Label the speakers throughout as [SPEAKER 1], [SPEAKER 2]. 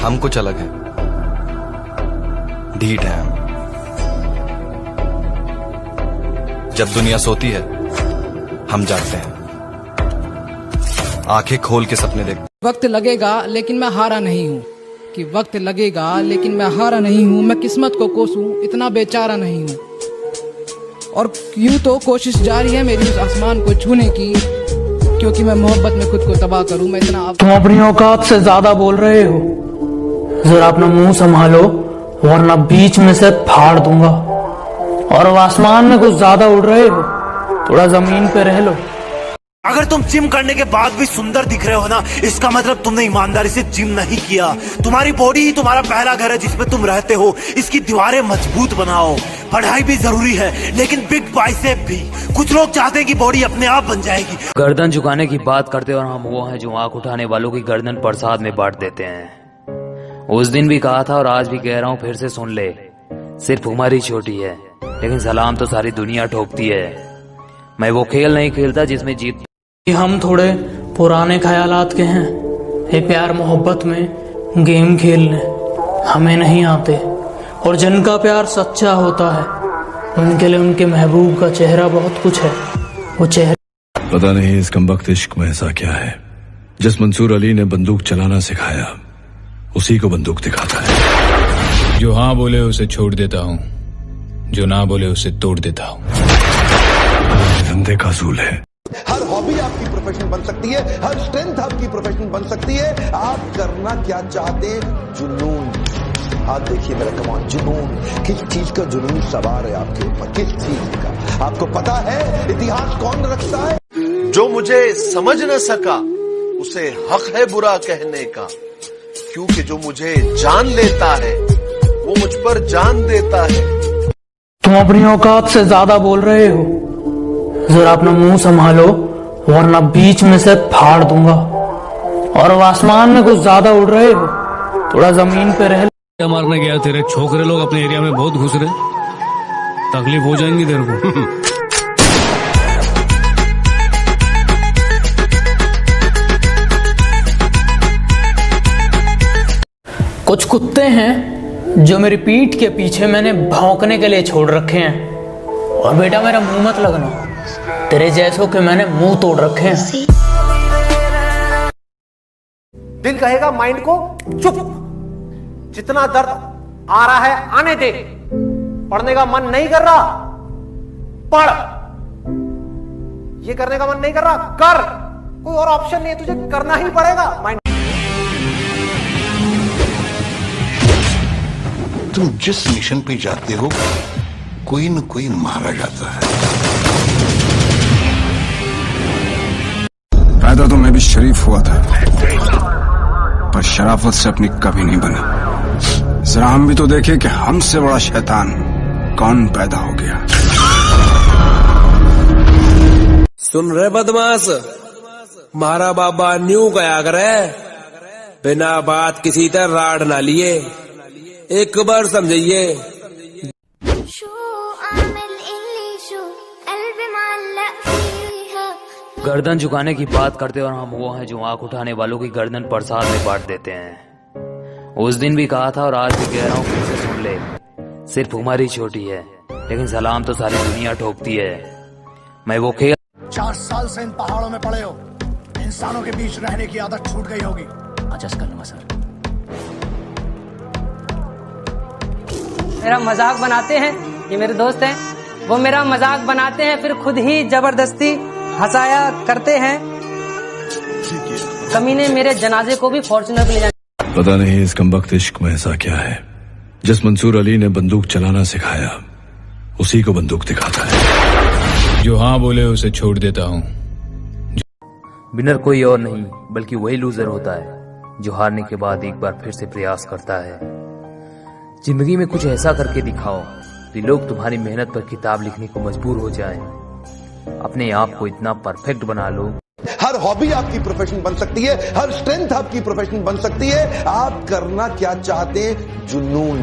[SPEAKER 1] हम कुछ अलग हैं, ढीठ हैं हम। जब दुनिया सोती है हम जागते हैं, आंखें खोल के सपने देखते।
[SPEAKER 2] वक्त लगेगा लेकिन मैं हारा नहीं हूँ, कि वक्त लगेगा लेकिन मैं हारा नहीं हूँ। मैं किस्मत को कोसूं इतना बेचारा नहीं हूँ, और यूं तो कोशिश जारी है मेरी उस आसमान को छूने की, क्योंकि मैं मोहब्बत में खुद को तबाह करूं। मैं इतना
[SPEAKER 3] तुम अपनी औकात से ज्यादा बोल रहे हो, जरा अपना मुंह संभालो वरना बीच में से फाड़ दूंगा। और अब आसमान में कुछ ज्यादा उड़ रहे हो, थोड़ा जमीन पे रह लो।
[SPEAKER 4] अगर तुम जिम करने के बाद भी सुंदर दिख रहे हो ना, इसका मतलब तुमने ईमानदारी से जिम नहीं किया। तुम्हारी बॉडी ही तुम्हारा पहला घर है जिसमें तुम रहते हो। इसकी दीवारें मजबूत बनाओ। पढ़ाई भी जरूरी है लेकिन बिग बाइसेप भी। कुछ लोग चाहते हैं कि बॉडी अपने आप बन जाएगी।
[SPEAKER 5] गर्दन झुकाने की बात करते और हम वो हैं जो आंख उठाने वालों की गर्दन प्रसाद में बांट देते हैं। उस दिन भी कहा था और आज भी कह रहा हूँ, फिर से सुन ले। सिर्फ उम्र ही छोटी है लेकिन सलाम तो सारी दुनिया ठोकती है। मैं वो खेल नहीं खेलता जिसमें जीत।
[SPEAKER 3] हम थोड़े पुराने ख्यालात के हैं, ये प्यार मोहब्बत में गेम खेलने हमें नहीं आते। और जिनका प्यार सच्चा होता है उनके लिए उनके महबूब का चेहरा बहुत कुछ है। वो चेहरा
[SPEAKER 6] पता नहीं इस कमबख्त इश्क में ऐसा क्या है, जिस मंसूर अली ने बंदूक चलाना सिखाया उसी को बंदूक दिखाता है।
[SPEAKER 7] जो हाँ बोले उसे छोड़ देता हूँ, जो ना बोले उसे तोड़ देता हूँ।
[SPEAKER 6] धंधे का असूल है।
[SPEAKER 8] हर हॉबी आपकी प्रोफेशन बन सकती है, हर स्ट्रेंथ आपकी प्रोफेशन बन सकती है। आप करना क्या चाहते हैं? जुनून। आप देखिए मेरा कमाल, जुनून। किस चीज का जुनून सवार है आपके ऊपर? किस चीज का? आपको पता है इतिहास कौन रखता है?
[SPEAKER 9] जो मुझे समझ न सका उसे हक है बुरा कहने का, क्योंकि जो मुझे जान लेता है वो मुझ पर जान देता है।
[SPEAKER 3] तुम अपनी औकात से ज्यादा बोल रहे हो, जरा अपना मुंह संभालो वरना बीच में से फाड़ दूंगा। और अब आसमान में कुछ ज्यादा उड़ रहे हो, थोड़ा जमीन पे रह लो।
[SPEAKER 7] मारने गया तेरे छोकरे लोग अपने एरिया में बहुत घुस रहे, तकलीफ हो जाएंगी तेरे को।
[SPEAKER 3] कुछ कुत्ते हैं जो मेरी पीठ के पीछे मैंने भौंकने के लिए छोड़ रखे हैं। और बेटा मेरा मुंह मत लगना, तेरे जैसों के मैंने मुंह तोड़ रखे हैं।
[SPEAKER 4] दिल कहेगा माइंड को चुप, जितना दर्द आ रहा है आने दे। पढ़ने का मन नहीं कर रहा, पढ़। ये करने का मन नहीं कर रहा, कर। कोई और ऑप्शन नहीं है, तुझे करना ही पड़ेगा। माइंड
[SPEAKER 8] तुम जिस मिशन पे जाते हो कोई न कोई मारा जाता है।
[SPEAKER 6] पैदा तो मैं भी शरीफ हुआ था, पर शराफत से अपनी कभी नहीं बनी। जरा हम भी तो देखें कि हमसे बड़ा शैतान कौन पैदा हो गया।
[SPEAKER 10] सुन रहे बदमाश, मारा बाबा न्यू गया करे, बिना बात किसी तरह राड ना लिए। एक बार समझिए।
[SPEAKER 5] गर्दन झुकाने की बात करते और हम वो हैं जो आंख उठाने वालों की गर्दन प्रसाद में बांट देते हैं। उस दिन भी कहा था और आज भी कह रहा हूँ, फिर से सुन ले। सिर्फ उम्र ही छोटी है लेकिन सलाम तो सारी दुनिया ठोकती है। मैं वो खेल
[SPEAKER 11] 4 साल से इन पहाड़ों में पड़े हो, इंसानों के बीच रहने की आदत छूट गई होगी।
[SPEAKER 3] एडजस्ट कर लूंगा सर।
[SPEAKER 12] मेरा मजाक बनाते हैं, ये मेरे दोस्त हैं, वो मेरा मजाक बनाते हैं फिर खुद ही जबरदस्ती हंसाया करते हैं। कमीने मेरे जनाजे को भी फॉर्च्यूनर पे ले जाने।
[SPEAKER 6] पता नहीं इस कमबख्त इश्क में ऐसा क्या है, जिस मंसूर अली ने बंदूक चलाना सिखाया उसी को बंदूक दिखाता है।
[SPEAKER 7] जो हाँ बोले उसे छोड़ देता हूँ।
[SPEAKER 5] विनर कोई और नहीं बल्कि वही लूजर होता है जो हारने के बाद एक बार फिर से प्रयास करता है। जिंदगी में कुछ ऐसा करके दिखाओ कि लोग तुम्हारी मेहनत पर किताब लिखने को मजबूर हो जाएं। अपने आप को इतना परफेक्ट बना लो।
[SPEAKER 8] हर हॉबी आपकी प्रोफेशन बन सकती है, हर स्ट्रेंथ आपकी प्रोफेशन बन सकती है। आप करना क्या चाहते हैं? जुनून।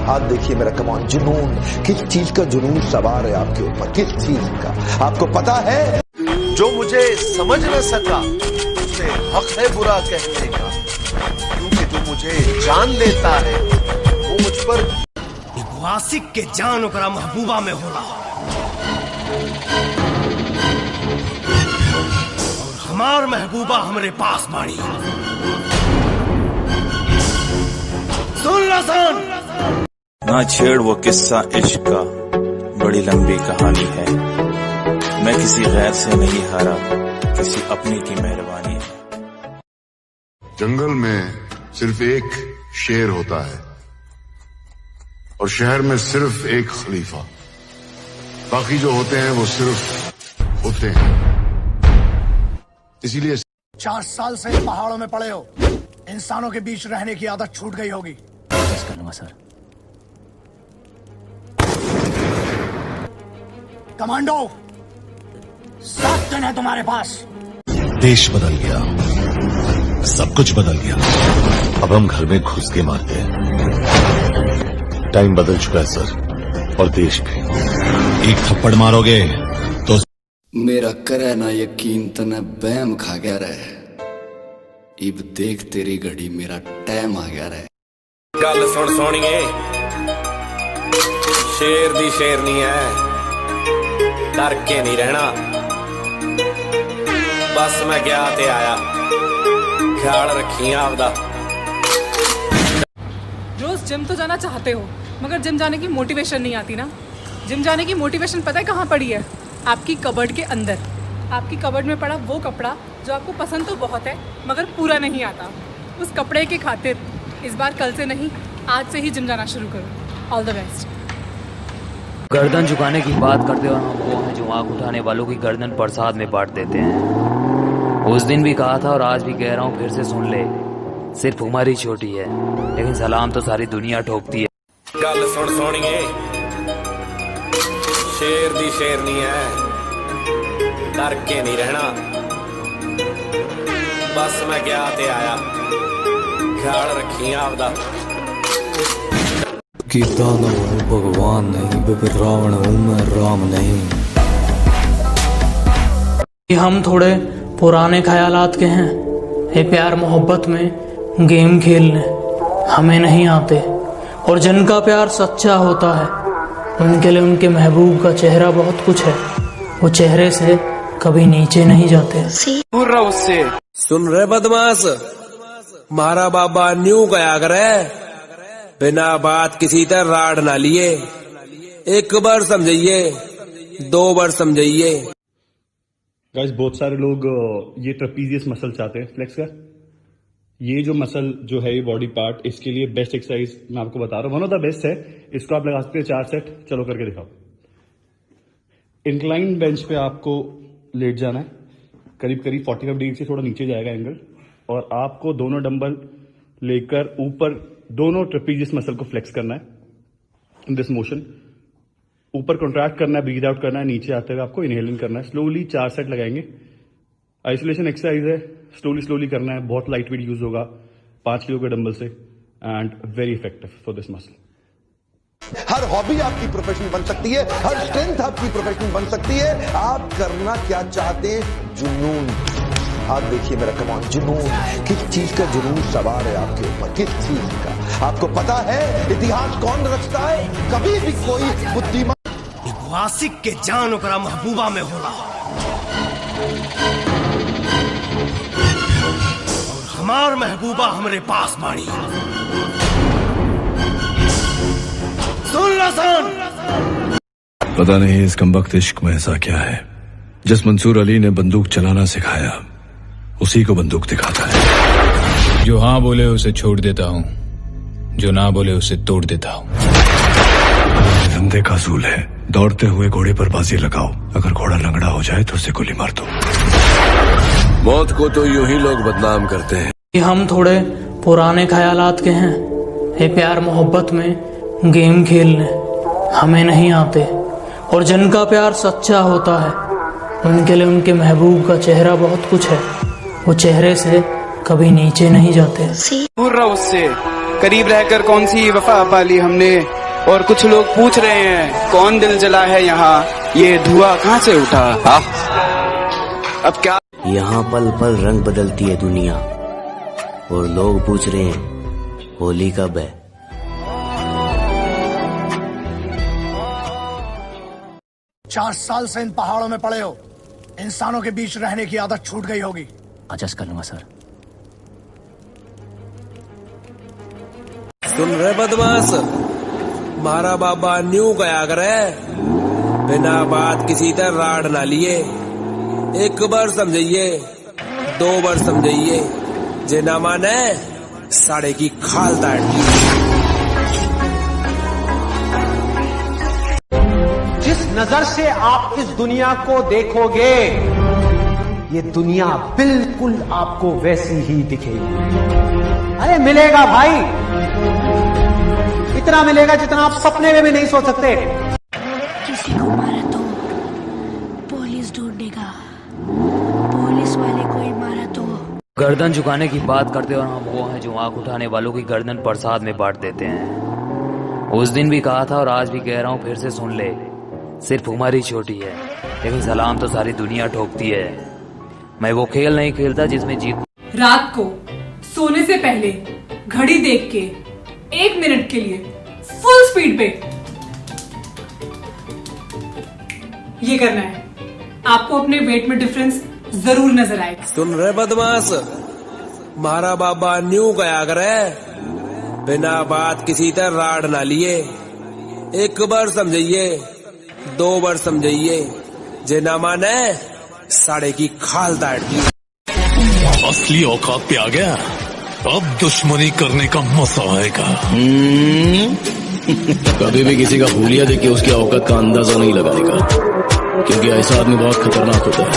[SPEAKER 8] आप देखिए मेरा कमाल, जुनून। किस चीज का जुनून सवार है आपके ऊपर? किस चीज का? आपको पता है
[SPEAKER 9] जो मुझे समझ न सका उसे हक है बुरा कहने का, क्योंकि जो मुझे मुझे जान लेता है वो मुझ पर
[SPEAKER 11] आशिक के जान ओकरा महबूबा में होला और हमार महबूबा हमरे पास बाड़ी। सुन ला सन।
[SPEAKER 13] ना छेड़ वो किस्सा इश्क का, बड़ी लंबी कहानी है। मैं किसी गैर से नहीं हारा, किसी अपने की मेहरबानी है।
[SPEAKER 14] जंगल में सिर्फ एक शेर होता है और शहर में सिर्फ एक खलीफा। बाकी जो होते हैं वो सिर्फ होते हैं। इसीलिए
[SPEAKER 11] 4 साल से पहाड़ों में पड़े हो, इंसानों के बीच रहने की आदत छूट गई होगी।
[SPEAKER 5] कर लूंगा सर।
[SPEAKER 11] कमांडो, 7 दिन है तुम्हारे पास।
[SPEAKER 15] देश बदल गया, सब कुछ बदल गया। अब हम घर में घुस के मारते हैं। टाइम बदल चुका है सर, और देश भी। एक थप्पड़ मारोगे तो
[SPEAKER 16] मेरा करे ना यकीन तने बैम खा गया रहे। इब देख तेरी घड़ी मेरा टाइम आ गया रहे।
[SPEAKER 10] गल सुन सोनिए, शेर दी शेरनी है, डर के नहीं रहना। बस मैं गया ते आया, ख्याल रखी आपदा।
[SPEAKER 17] रोज जिम तो जाना चाहते हो, मगर जिम जाने की मोटिवेशन नहीं आती ना। जिम जाने की मोटिवेशन पता है कहाँ पड़ी है? आपकी कबर्ड के अंदर। आपकी कबर्ड में पड़ा वो कपड़ा जो आपको पसंद तो बहुत है मगर पूरा नहीं आता। उस कपड़े की खातिर इस बार कल से नहीं, आज से ही जिम जाना शुरू करो। All the best.
[SPEAKER 5] गर्दन झुकाने की बात करते हो, हम वो हैं जो आंख उठाने वालों की गर्दन प्रसाद में बांट देते हैं। उस दिन भी कहा था और आज भी कह रहा हूँ, फिर से सुन ले। सिर्फ उम्र ही छोटी है, लेकिन सलाम तो सारी दुनिया ठोकती है।
[SPEAKER 10] गल सुन सोनिए, शेर दी शेरनी है, डर के नहीं रहना। बस मैं गया ते आया, ख्याल रखी आपदा।
[SPEAKER 16] गीता न हूँ भगवान नहीं, बेबे रावण हूँ मैं राम नहीं।
[SPEAKER 3] हम थोड़े पुराने ख्यालात के हैं। ये प्यार मोहब्बत में गेम खेलने हमें नहीं आते, और जिनका प्यार सच्चा होता है उनके लिए उनके महबूब का चेहरा बहुत कुछ है। वो चेहरे से कभी नीचे नहीं जाते।
[SPEAKER 10] उससे सुन रहे बदमाश, मारा बाबा न्यू गया करे, बिना बात किसी तरह राड ना लिए। एक बार समझिए, 2 बार समझिए।
[SPEAKER 18] गाइस, बहुत सारे लोग ये ट्रेपीजियस मसल चाहते हैं फ्लेक्स का। ये जो मसल जो है, ये बॉडी पार्ट, इसके लिए बेस्ट एक्सरसाइज मैं आपको बता रहा हूँ। वन ऑफ द बेस्ट है। इसको आप लगा सकते हैं 4 सेट। चलो करके दिखाओ। इंक्लाइन बेंच पे आपको लेट जाना है, करीब करीब 45 डिग्री से थोड़ा नीचे जाएगा एंगल, और आपको दोनों डंबल लेकर ऊपर दोनों ट्रेपीजियस मसल को फ्लेक्स करना है इन दिस मोशन। ऊपर कॉन्ट्रैक्ट करना है, ब्रीथ आउट करना है, नीचे आते हुए आपको इनहेलिंग करना है। स्लोली 4 सेट लगाएंगे। आइसोलेशन एक्सरसाइज है, स्लोली स्लोली करना है। बहुत लाइट वेट यूज होगा 5 किलो के डंबल से, and very effective for this muscle.
[SPEAKER 8] Her hobby आपकी प्रोफेशन बन सकती है, हर स्ट्रेंथ आपकी प्रोफेशन बन सकती है। आप करना क्या चाहते हैं? जुनून। आप देखिए मेरा कमाल, जुनून। किस चीज का जुनून सवार है आपके ऊपर? किस चीज का? आपको पता है इतिहास कौन रचता है? कभी भी कोई बुद्धिमान
[SPEAKER 11] आशिक के जान ओकरा महबूबा में होला और हमार महबूबा हमरे पास बाड़ी। सुन ला सन।
[SPEAKER 15] पता नहीं इस कमबख्त इश्क में ऐसा क्या है, जिस मंसूर अली ने बंदूक चलाना सिखाया उसी को बंदूक दिखाता है।
[SPEAKER 7] जो हाँ बोले उसे छोड़ देता हूँ, जो ना बोले उसे तोड़ देता हूँ।
[SPEAKER 15] धंधे का असूल है, दौड़ते हुए घोड़े पर बाजी लगाओ। अगर घोड़ा लंगड़ा हो जाए तो उसे गोली मार दो।
[SPEAKER 13] मौत को तो यूं ही लोग बदनाम करते हैं।
[SPEAKER 3] हम थोड़े पुराने ख्यालात के हैं। ये प्यार मोहब्बत में गेम खेलने हमें नहीं आते, और जिनका प्यार सच्चा होता है उनके लिए उनके महबूब का चेहरा बहुत कुछ है। वो चेहरे से कभी नीचे नहीं जाते।
[SPEAKER 19] उससे करीब रहकर कौन सी वफा पाली हमने, और कुछ लोग पूछ रहे हैं कौन दिल जला है यहाँ, ये धुआं कहाँ से उठा। अब क्या
[SPEAKER 20] यहाँ पल पल रंग बदलती है दुनिया, और लोग पूछ रहे हैं
[SPEAKER 5] होली कब है?
[SPEAKER 11] चार साल से इन पहाड़ों में पड़े हो, इंसानों के बीच रहने की आदत छूट गई होगी।
[SPEAKER 5] एडजस्ट कर लूंगा सर।
[SPEAKER 10] सुन रहे बदमाश, मारा बाबा न्यू गया करे, बिना बात किसी तरह राड ना लिए। एक बार समझिए, 2 बार समझिए, जे ना माने साड़े की खाल दाट।
[SPEAKER 4] जिस नजर से आप इस दुनिया को देखोगे, ये दुनिया बिल्कुल आपको वैसी ही दिखेगी। अरे मिलेगा भाई, इतना मिलेगा जितना आप सपने में भी नहीं सोच सकते।
[SPEAKER 20] किसी को मारा तो पुलिस ढूंढेगा, पुलिस वाले को ही मारा तो।
[SPEAKER 5] गर्दन झुकाने की बात करते और हम वो हैं जो आंख उठाने वालों की गर्दन प्रसाद में बांट देते हैं। उस दिन भी कहा था और आज भी कह रहा हूँ, फिर से सुन ले। सिर्फ उम्र ही छोटी है, लेकिन सलाम तो सारी दुनिया ठोकती है। मैं वो खेल नहीं खेलता जिसमें जीत।
[SPEAKER 17] रात को सोने से पहले घड़ी देख के 1 मिनट के लिए फुल स्पीड पे ये करना है। आपको अपने वेट में डिफरेंस जरूर नजर आएगा।
[SPEAKER 10] सुन रहे बदमाश, मारा बाबा न्यू गया करे, बिना बात किसी तरह राड ना लिए। एक बार समझिए, 2 बार समझिए, जे ना माने साड़े की खाल दाट दी।
[SPEAKER 15] असली औकात पे आ गया, अब दुश्मनी करने का मजा आएगा।
[SPEAKER 21] कभी भी किसी का हुलिया देख के उसकी औकात का अंदाजा नहीं लगाने का, क्योंकि ऐसा आदमी बहुत खतरनाक होता है।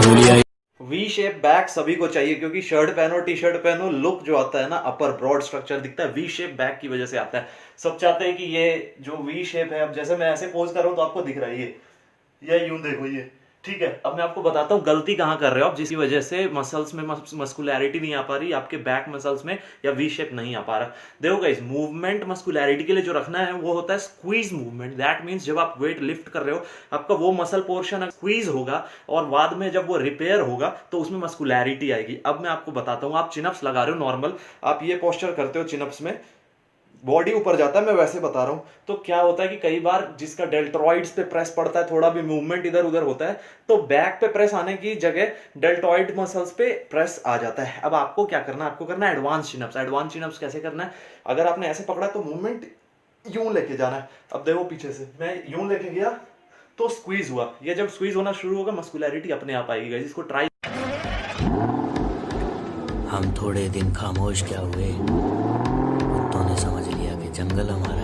[SPEAKER 21] हुलिया
[SPEAKER 1] वी शेप बैक सभी को चाहिए, क्योंकि शर्ट पहनो, टी शर्ट पहनो, लुक जो आता है ना, अपर ब्रॉड स्ट्रक्चर दिखता है, वी शेप बैक की वजह से आता है। सब चाहते हैं कि ये जो वी शेप है, अब जैसे मैं ऐसे पोज कर रहा हूं तो आपको दिख रहा है ये यूं देखो ये, ठीक है। अब मैं आपको बताता हूँ गलती कहाँ कर रहे हो आप, जिसकी वजह से मसल्स में मस्कुलैरिटी नहीं आ पा रही, आपके बैक मसल्स में या वी शेप नहीं आ पा रहा। देखो गाइस, मूवमेंट मस्कुलैरिटी के लिए जो रखना है वो होता है स्क्वीज मूवमेंट। दैट मींस जब आप वेट लिफ्ट कर रहे हो, आपका वो मसल पोर्शन स्क्वीज होगा और बाद में जब वो रिपेयर होगा तो उसमें मस्कुलैरिटी आएगी। अब मैं आपको बताता हूँ, आप चिनअप्स लगा रहे हो नॉर्मल, आप ये पोस्चर करते हो चिनअप्स में, बॉडी ऊपर जाता है, मैं वैसे बता रहा हूं, तो क्या होता है कि कई बार जिसका डेल्टॉइड्स पे प्रेस पड़ता है, थोड़ा भी मूवमेंट इधर उधर होता है, तो बैक पे प्रेस आने की जगह डेल्टॉइड मसल्स पे प्रेस आ जाता है। अब आपको क्या करना है, आपको करना है एडवांस चिनअप्स। एडवांस चिनअप्स कैसे करना है, अगर आपने ऐसे पकड़ा तो मूवमेंट यूं लेके जाना है। अब देखो पीछे से मैं यूं लेके गया तो स्क्वीज हुआ, ये जब स्क्वीज होना शुरू होगा मस्कुलैरिटी अपने आप आएगी। इसको ट्राई।
[SPEAKER 5] हम थोड़े दिन खामोश क्या हुए, कुत्तों ने समझ लिया कि जंगल हमारा